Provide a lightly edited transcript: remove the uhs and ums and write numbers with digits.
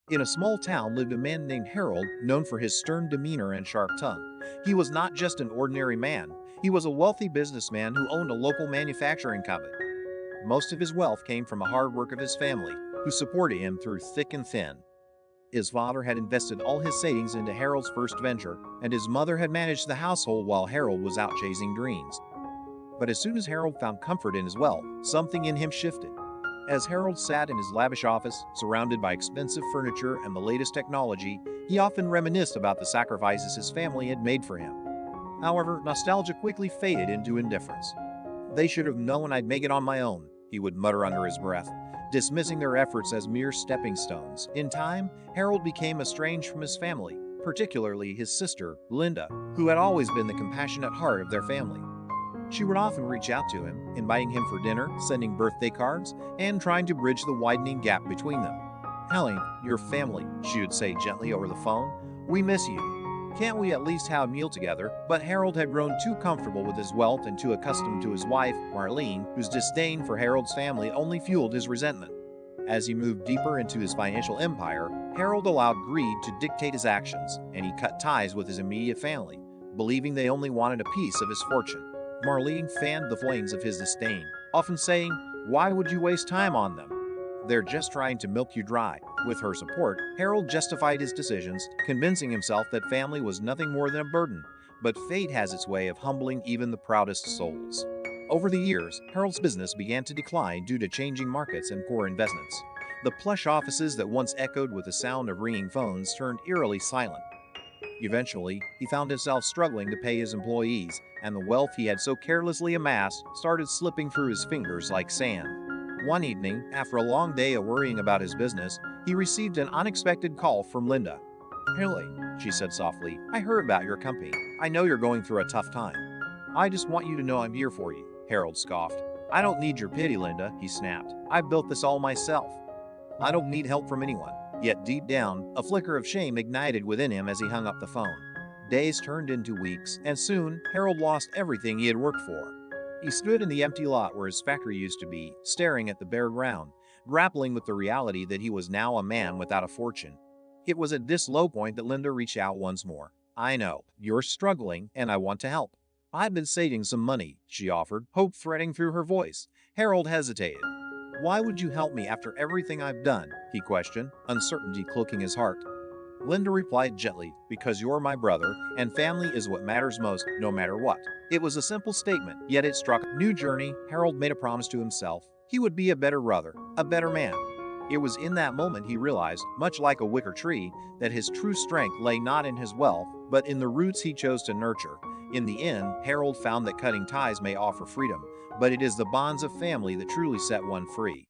In a small town lived a man named Harold, known for his stern demeanor and sharp tongue. He was not just an ordinary man, he was a wealthy businessman who owned a local manufacturing company. Most of his wealth came from the hard work of his family, who supported him through thick and thin. His father had invested all his savings into Harold's first venture, and his mother had managed the household while Harold was out chasing dreams. But as soon as Harold found comfort in his wealth, something in him shifted. As Harold sat in his lavish office, surrounded by expensive furniture and the latest technology, he often reminisced about the sacrifices his family had made for him. However, nostalgia quickly faded into indifference. "They should have known I'd make it on my own," he would mutter under his breath, dismissing their efforts as mere stepping stones. In time, Harold became estranged from his family, particularly his sister, Linda, who had always been the compassionate heart of their family. She would often reach out to him, inviting him for dinner, sending birthday cards, and trying to bridge the widening gap between them. "Ellie, your family," she would say gently over the phone. "We miss you. Can't we at least have a meal together?" But Harold had grown too comfortable with his wealth and too accustomed to his wife, Marlene, whose disdain for Harold's family only fueled his resentment. As he moved deeper into his financial empire, Harold allowed greed to dictate his actions, and he cut ties with his immediate family, believing they only wanted a piece of his fortune. Marlene fanned the flames of his disdain, often saying, "Why would you waste time on them? They're just trying to milk you dry." With her support, Harold justified his decisions, convincing himself that family was nothing more than a burden. But fate has its way of humbling even the proudest souls. Over the years, Harold's business began to decline due to changing markets and poor investments. The plush offices that once echoed with the sound of ringing phones turned eerily silent. Eventually, he found himself struggling to pay his employees, and the wealth he had so carelessly amassed started slipping through his fingers like sand. One evening, after a long day of worrying about his business, he received an unexpected call from Linda. "Haley," she said softly, "I heard about your company. I know you're going through a tough time. I just want you to know I'm here for you." Harold scoffed. "I don't need your pity, Linda," he snapped. "I've built this all myself. I don't need help from anyone." Yet deep down, a flicker of shame ignited within him as he hung up the phone. Days turned into weeks, and soon, Harold lost everything he had worked for. He stood in the empty lot where his factory used to be, staring at the bare ground, grappling with the reality that he was now a man without a fortune. It was at this low point that Linda reached out once more. "I know, you're struggling, and I want to help. I've been saving some money," she offered, hope threading through her voice. Harold hesitated. "Why would you help me after everything I've done?" he questioned, uncertainty cloaking his heart. Linda replied gently, "Because you're my brother, and family is what matters most, no matter what." It was a simple statement, yet it struck a new journey. Harold made a promise to himself. He would be a better brother, a better man. It was in that moment he realized, much like a wicker tree, that his true strength lay not in his wealth, but in the roots he chose to nurture. In the end, Harold found that cutting ties may offer freedom, but it is the bonds of family that truly set one free.